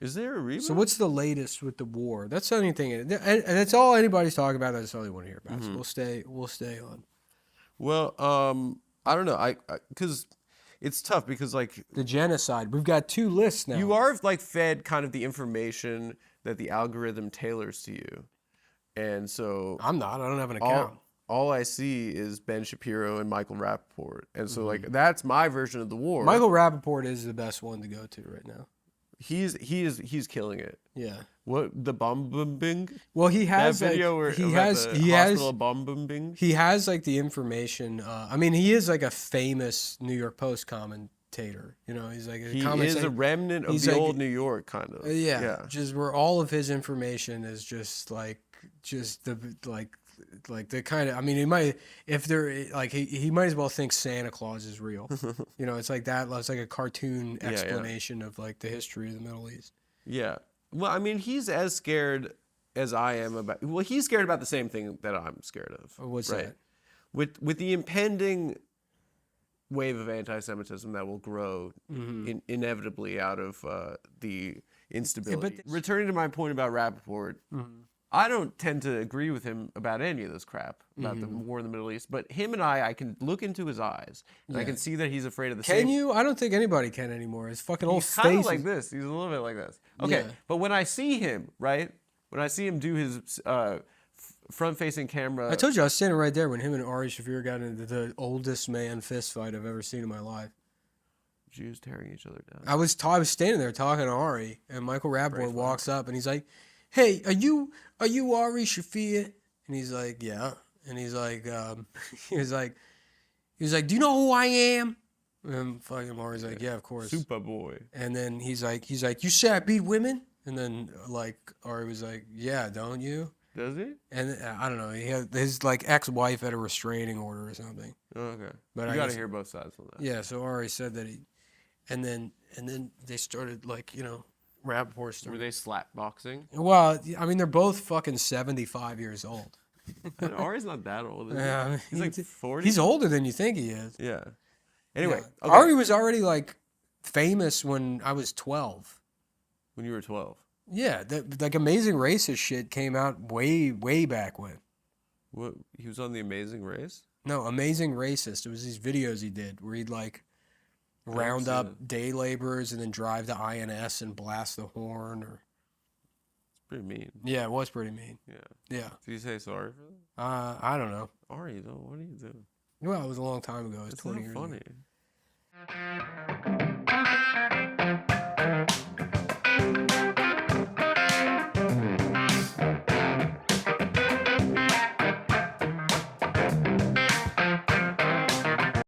Is there a reboot? So what's the latest with the war? That's the only thing, and that's all anybody's talking about. That's all they want to hear about. So we'll stay on. Well, I don't know. Because it's tough because like The genocide. We've got 2 lists now. you are like fed kind of the information that the algorithm tailors to you, and so I'm not. I don't have an account. All I see is Ben Shapiro and Michael Rapaport, and so like that's my version of the war. Michael Rapaport is the best one to go to right now. He's killing it. Yeah. What the bomb bombing? Well, he has that video like, where he has bomb bombing. He has like the information. I mean, he is like a famous New York Post commentator. You know, he's like He is a remnant of the old New York kind of. Yeah. Just where all of his information is just the kind of, I mean, he might, if they're like, he might as well think Santa Claus is real. You know, it's like that. It's like a cartoon explanation of like the history of the Middle East. Yeah. Well, I mean, he's as scared as I am about. Well, he's scared about the same thing that I'm scared of. What's that? With the impending wave of anti-Semitism that will grow inevitably out of the instability. Returning to my point about Rapaport, I don't tend to agree with him about any of this crap about the war in the Middle East. But him and I can look into his eyes and I can see that he's afraid of the same. Can you? I don't think anybody can anymore. His fucking old face. He's kind of like this. He's a little bit like this. Okay, Yeah. but when I see him, right? When I see him do his front-facing camera. I told you I was standing right there when him and Ari Shaffir got into the oldest man fist fight I've ever seen in my life. Jews tearing each other down. I was standing there talking to Ari, and Michael Rapaport walks up, and he's like, "Hey, are you Ari Shaffir?" And he's like, "Yeah." And he's like, he was like, "Do you know who I am?" And fucking Ari's like, "Yeah, of course." Superboy. And then he's like, "You say I beat women?" And then like Ari was like, "Yeah, don't you?" Does he? And I don't know. He had his like ex-wife had a restraining order or something. Oh, okay. But you got to hear both sides on that. Yeah. So Ari said that and then they started like, you know, Rapaport started. Were they slap boxing? Well, I mean, they're both fucking 75 years old. And Ari's not that old. Is he? Yeah, I mean, He's like 40. He's older than you think he is. Yeah. Anyway, yeah. Ari was already like famous when I was 12. When you were 12. Yeah, that like Amazing Racist shit came out way back when. What? He was on The Amazing Race? No, Amazing Racist. It was these videos he did where he'd like round up day laborers and then drive to INS and blast the horn. Or it's pretty mean. Yeah, it was pretty mean. Yeah. Did you say sorry for that? I don't know. Ari, what are you doing? Well, it was a long time ago. It was It's 20 not years funny. ago.